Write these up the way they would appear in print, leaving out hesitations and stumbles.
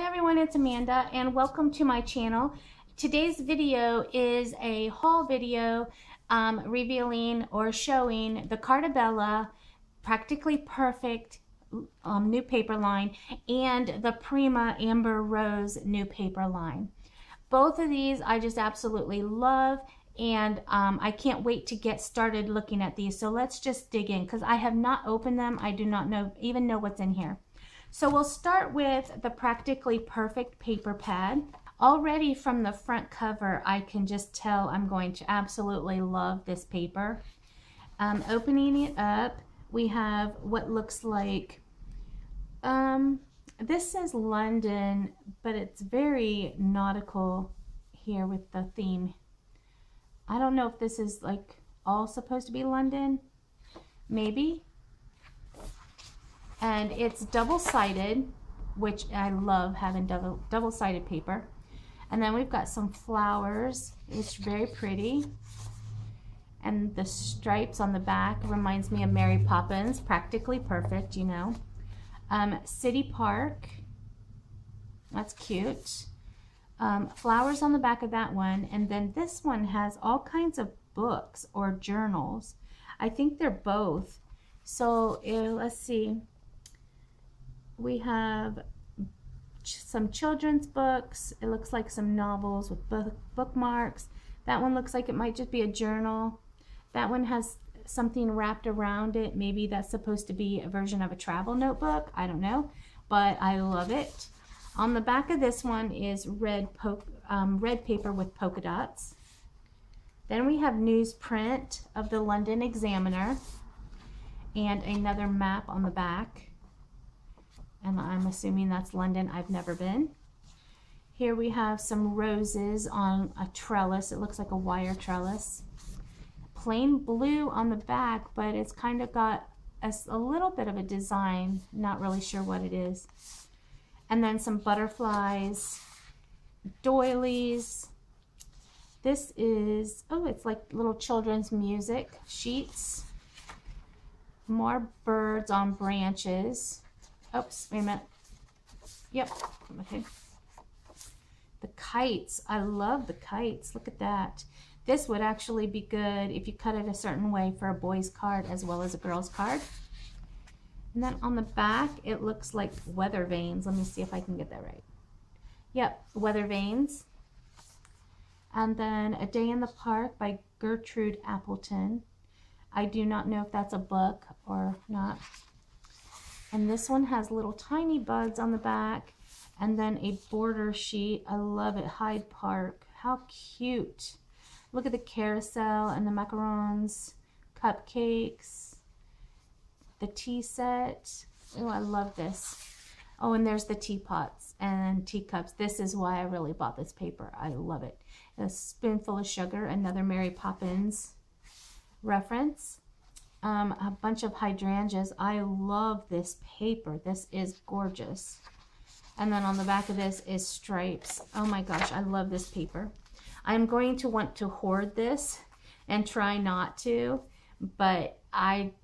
Hi everyone, it's Amanda and welcome to my channel. Today's video is a haul video revealing or showing the Carta Bella Practically Perfect new paper line and the Prima Amelia Rose new paper line. Both of these I just absolutely love, and I can't wait to get started looking at these. So let's just dig in because I have not opened them. I do not even know what's in here. So we'll start with the Practically Perfect paper pad. Already from the front cover, I can just tell I'm going to absolutely love this paper. Opening it up, we have what looks like, this says London, but it's very nautical here with the theme. I don't know if this is like all supposed to be London, maybe. And it's double-sided, which I love having double-sided paper. And then we've got some flowers. It's very pretty. And the stripes on the back reminds me of Mary Poppins, Practically Perfect, you know. City Park, that's cute. Flowers on the back of that one. And then this one has all kinds of books or journals. I think they're both. So let's see. We have some children's books. It looks like some novels with bookmarks. That one looks like it might just be a journal. That one has something wrapped around it. Maybe that's supposed to be a version of a travel notebook. I don't know, but I love it. On the back of this one is red paper with polka dots. Then we have newsprint of the London Examiner and another map on the back. And I'm assuming that's London. I've never been. Here we have some roses on a trellis. It looks like a wire trellis. Plain blue on the back, but it's kind of got a little bit of a design. Not really sure what it is. And then some butterflies, doilies. This is, oh, it's like little children's music sheets. More birds on branches. Oops, wait a minute. Yep, okay. The kites, I love the kites. Look at that. This would actually be good if you cut it a certain way for a boy's card as well as a girl's card. And then on the back, it looks like weather vanes. Let me see if I can get that right. Yep, weather vanes. And then A Day in the Park by Gertrude Appleton. I do not know if that's a book or not. And this one has little tiny buds on the back, and then a border sheet. I love it. Hyde Park. How cute. Look at the carousel and the macarons, cupcakes, the tea set. Oh, I love this. Oh, and there's the teapots and teacups. This is why I really bought this paper. I love it. A spoonful of sugar, another Mary Poppins reference. A bunch of hydrangeas. I love this paper. This is gorgeous. And then on the back of this is stripes. Oh my gosh, I love this paper. I'm going to want to hoard this and try not to, but I'm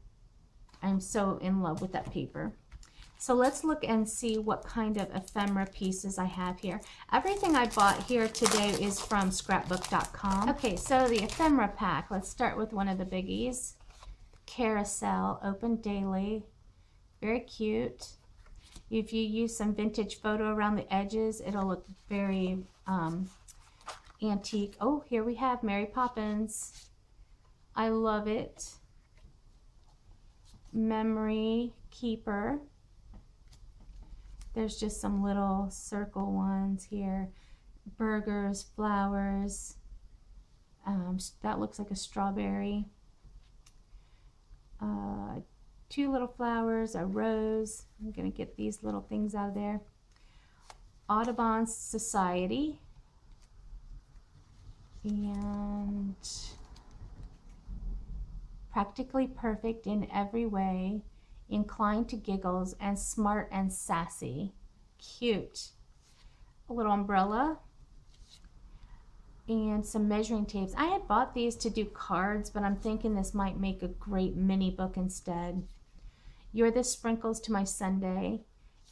so in love with that paper. So let's look and see what kind of ephemera pieces I have here. Everything I bought here today is from scrapbook.com. Okay, so the ephemera pack. Let's start with one of the biggies. Carousel, open daily, very cute. If you use some vintage photo around the edges, it'll look very antique. Oh, here we have Mary Poppins. I love it. Memory keeper. There's just some little circle ones here. Burgers, flowers. That looks like a strawberry. Two little flowers, a rose. I'm gonna get these little things out of there. Audubon Society. And Practically Perfect in Every Way, Inclined to Giggles, and Smart and Sassy. Cute. A little umbrella. And some measuring tapes. I had bought these to do cards, but I'm thinking this might make a great mini book instead. You're the Sprinkles to My Sunday.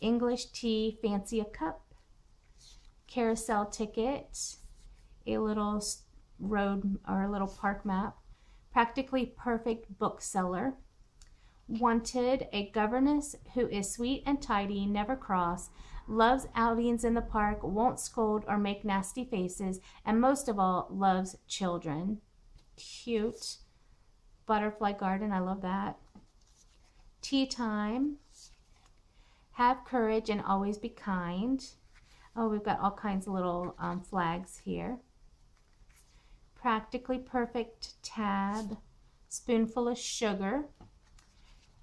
English Tea, Fancy a Cup. carousel ticket, a little road or a little park map, Practically Perfect bookseller, Wanted, a governess who is sweet and tidy, never cross, loves outings in the park, won't scold or make nasty faces, and most of all, loves children. Cute. Butterfly garden, I love that. Tea time. Have courage and always be kind. Oh, we've got all kinds of little flags here. Practically Perfect tab. Spoonful of sugar.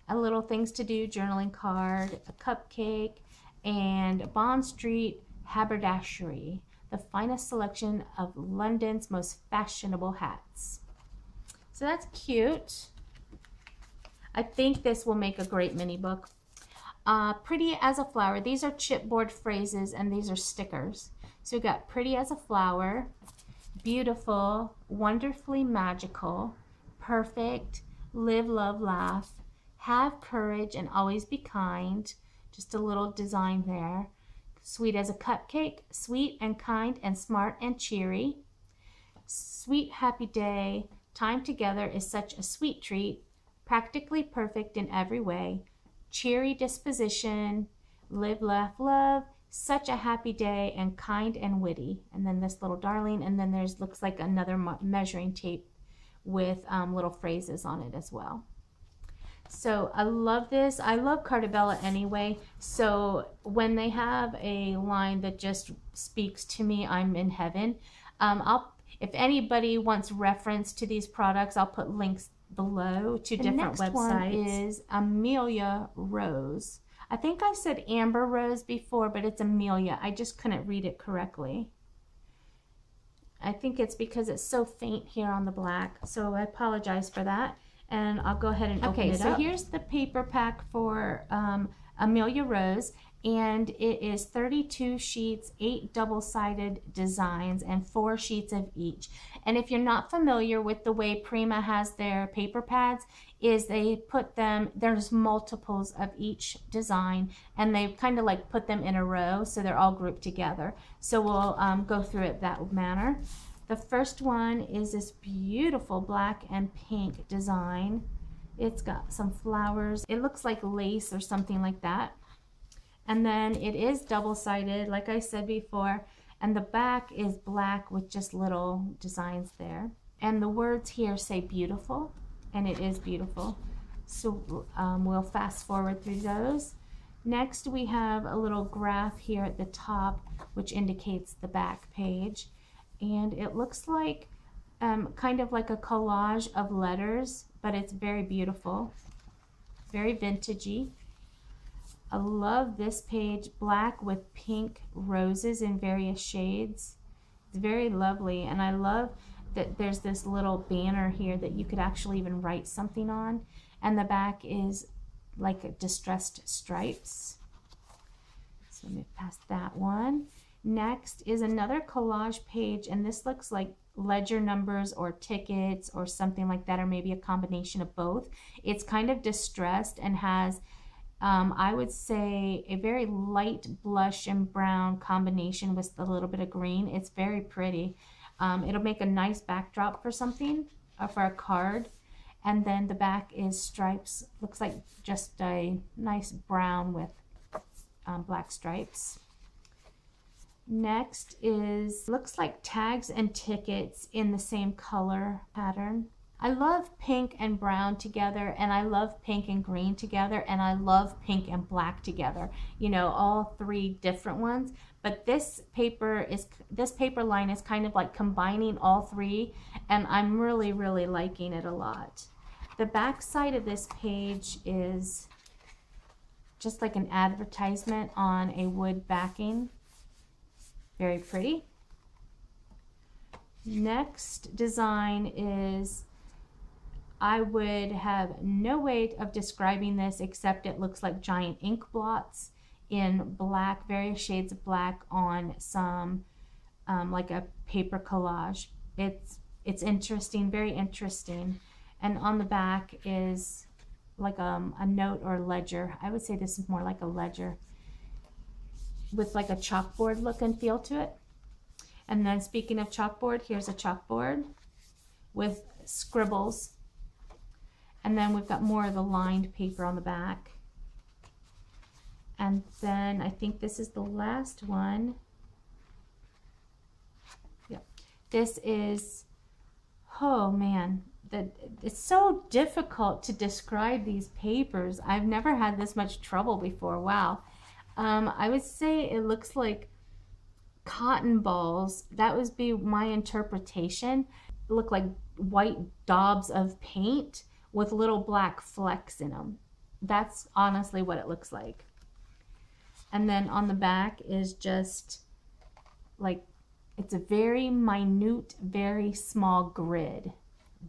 A little things to do journaling card, a cupcake, and Bond Street haberdashery, the finest selection of London's most fashionable hats. So that's cute. I think this will make a great mini book. Pretty as a flower. These are chipboard phrases and these are stickers. So we've got pretty as a flower, beautiful, wonderfully magical, perfect, live, love, laugh, have courage and always be kind. Just a little design there. Sweet as a cupcake, sweet and kind and smart and cheery. Sweet happy day, time together is such a sweet treat. Practically perfect in every way. Cheery disposition, live, laugh, love, such a happy day, and kind and witty. And then this little darling, and then there's looks like another measuring tape with little phrases on it as well. So I love this. I love Carta Bella anyway. So when they have a line that just speaks to me, I'm in heaven. If anybody wants reference to these products, I'll put links below to different websites. The next one is Amelia Rose. I think I said Amber Rose before, but it's Amelia. I just couldn't read it correctly. I think it's because it's so faint here on the black. So I apologize for that. And I'll go ahead and open it up. Okay, so here's the paper pack for Amelia Rose, and it is 32 sheets, 8 double-sided designs, and 4 sheets of each. And if you're not familiar with the way Prima has their paper pads, is they put them, there's multiples of each design, and they kind of like put them in a row, so they're all grouped together. So we'll go through it that manner. The first one is this beautiful black and pink design. It's got some flowers. It looks like lace or something like that. And then it is double-sided, like I said before, and the back is black with just little designs there. And the words here say beautiful, and it is beautiful. So we'll fast forward through those. Next, we have a little graph here at the top, which indicates the back page. And it looks like kind of like a collage of letters, but it's very beautiful, very vintagey. I love this page, black with pink roses in various shades. It's very lovely, and I love that there's this little banner here that you could actually even write something on, and the back is like distressed stripes. So let me pass that one. Next is another collage page, and this looks like ledger numbers or tickets or something like that, or maybe a combination of both. It's kind of distressed and has, I would say, a very light blush and brown combination with a little bit of green. It's very pretty. It'll make a nice backdrop for something, for a card. And then the back is stripes. Looks like just a nice brown with black stripes. Next is, looks like tags and tickets in the same color pattern. I love pink and brown together, and I love pink and green together, and I love pink and black together. You know, all three different ones. But this paper line is kind of like combining all three, and I'm really, really liking it a lot. The back side of this page is just like an advertisement on a wood backing. Very pretty. Next design is, I would have no way of describing this except it looks like giant ink blots in black, various shades of black on some like a paper collage. It's interesting, very interesting. And on the back is like a note or ledger. I would say this is more like a ledger. with like a chalkboard look and feel to it. And then speaking of chalkboard, here's a chalkboard with scribbles. And then we've got more of the lined paper on the back. And then I think this is the last one. Yep. This is, oh man, it's so difficult to describe these papers. I've never had this much trouble before. Wow. I would say it looks like cotton balls. That would be my interpretation. It look like white daubs of paint with little black flecks in them. That's honestly what it looks like. And then on the back is just like, it's a very minute, very small grid.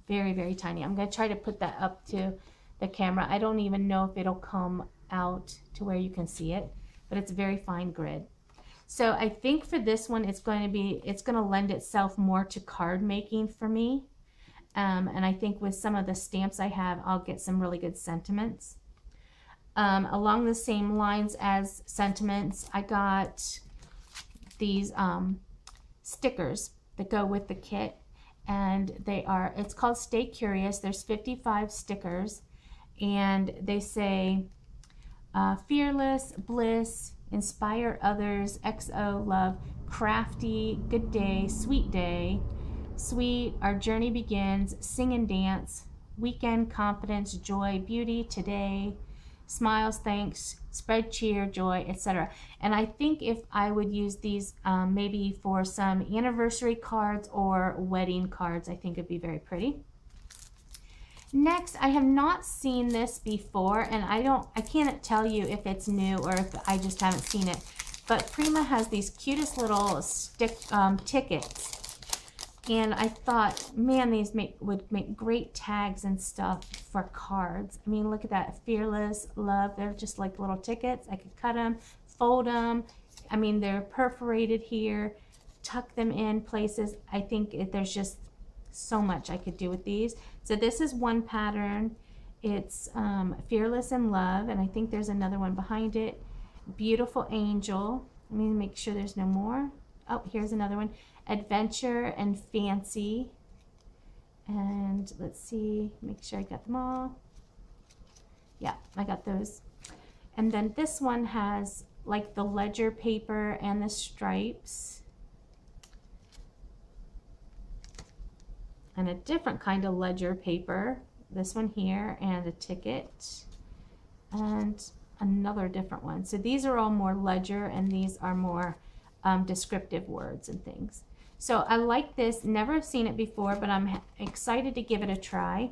Very, very tiny. I'm going to try to put that up to the camera. I don't even know if it'll come out to where you can see it, but it's a very fine grid. So I think for this one, it's going to lend itself more to card making for me. And I think with some of the stamps I have, I'll get some really good sentiments. Along the same lines as sentiments, I got these stickers that go with the kit. And it's called Stay Curious. There's 55 stickers, and they say, fearless, bliss, inspire others, XO, love, crafty, good day, sweet, our journey begins, sing and dance, weekend, confidence, joy, beauty, today, smiles, thanks, spread cheer, joy, etc. And I think if I would use these maybe for some anniversary cards or wedding cards, I think it'd be very pretty. Next, I have not seen this before, and I can't tell you if it's new or if I just haven't seen it, but Prima has these cutest little tickets. And I thought, man, these would make great tags and stuff for cards. I mean, look at that. Fearless, love. They're just like little tickets. I could cut them, fold them. I mean, they're perforated here. Tuck them in places. I think there's just so much I could do with these. So this is one pattern. It's Fearless in Love. And I think there's another one behind it. Beautiful Angel. Let me make sure there's no more. Oh, here's another one. Adventure and Fancy. And let's see, make sure I got them all. Yeah, I got those. And then this one has like the ledger paper and the stripes. And a different kind of ledger paper. This one here, and a ticket. And another different one. So these are all more ledger, and these are more descriptive words and things. So I like this, never seen it before, but I'm excited to give it a try.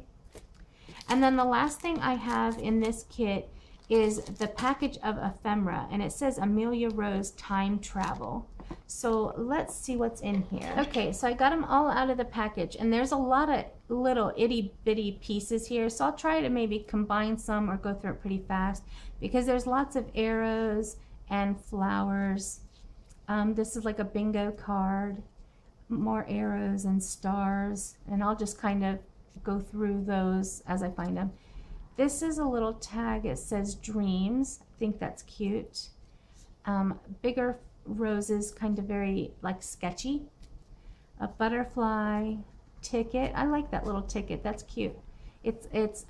And then the last thing I have in this kit is the package of ephemera, and it says Amelia Rose Time Travel. So let's see what's in here. Okay, so I got them all out of the package, and there's a lot of little itty bitty pieces here, so I'll try to maybe combine some or go through it pretty fast because there's lots of arrows and flowers. This is like a bingo card, more arrows and stars, and I'll just kind of go through those as I find them. This is a little tag. It says Dreams. I think that's cute. Bigger roses, kind of very like sketchy. A butterfly ticket. I like that little ticket. That's cute. It's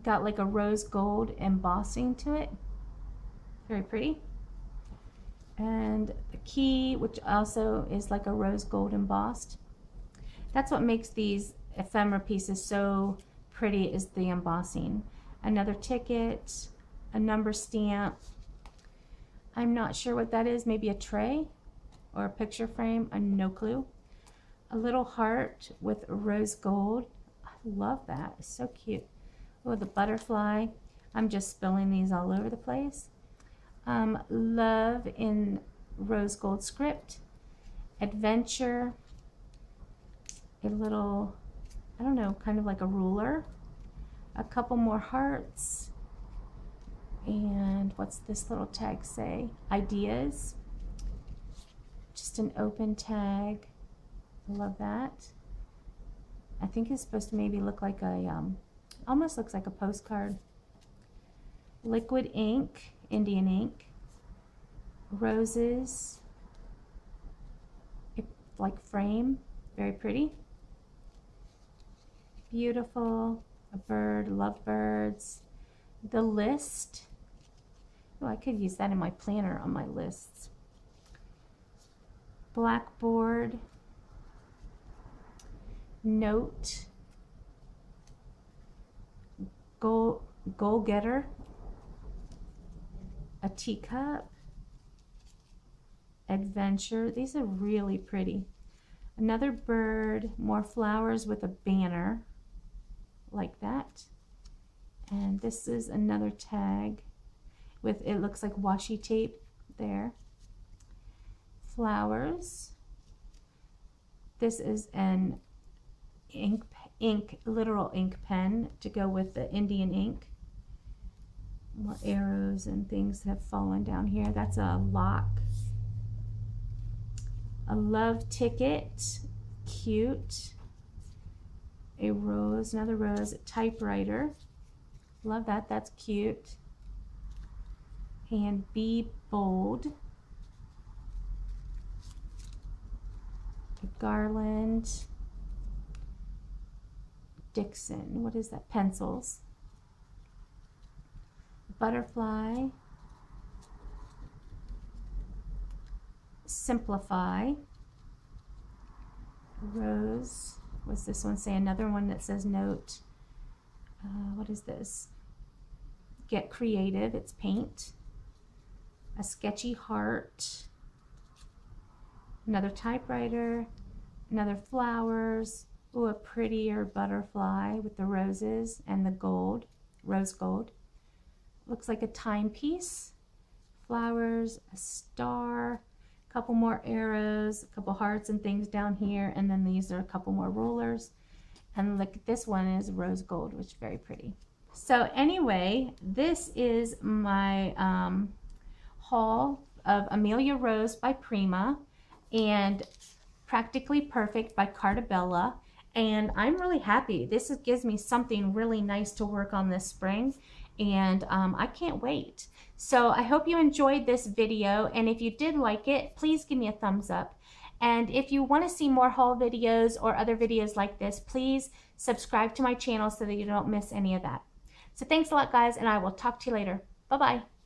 got like a rose gold embossing to it. Very pretty. And a key, which also is like a rose gold embossed. That's what makes these ephemera pieces so pretty, is the embossing. Another ticket, a number stamp. I'm not sure what that is, maybe a tray or a picture frame, I have no clue. A little heart with rose gold. I love that, it's so cute. Oh, the butterfly. I'm just spilling these all over the place. Love in rose gold script. Adventure. A little, I don't know, kind of like a ruler. A couple more hearts. And what's this little tag say? Ideas. Just an open tag. I love that. I think it's supposed to maybe look like a, almost looks like a postcard. Liquid ink, Indian ink. roses, like frame, very pretty. Beautiful, a bird, love birds. The list, oh, I could use that in my planner on my lists. Blackboard, note, goal getter, a teacup, adventure. These are really pretty. Another bird, more flowers with a banner like that. And this is another tag with, it looks like washi tape there. Flowers. This is an ink, literal ink pen to go with the Indian ink. More arrows and things have fallen down here. That's a lock. A love ticket, cute. A rose, another rose, a typewriter. Love that, that's cute. And be bold. A garland. Dixon, what is that? Pencils. Butterfly. Simplify. Rose. What's this one say? Another one that says note. What is this? Get creative. It's paint. A sketchy heart. Another typewriter. Another flowers. Ooh, a prettier butterfly with the roses and the gold. Rose gold. Looks like a timepiece. Flowers. A star. A couple more arrows. A couple hearts and things down here. And then these are a couple more rulers. And look, this one is rose gold, which is very pretty. So anyway, this is my haul of Amelia Rose by Prima and Practically Perfect by Carta Bella. And I'm really happy. This gives me something really nice to work on this spring. And I can't wait. So I hope you enjoyed this video. And if you did like it, please give me a thumbs up. And if you want to see more haul videos or other videos like this, please subscribe to my channel so that you don't miss any of that. So thanks a lot, guys, and I will talk to you later. Bye-bye.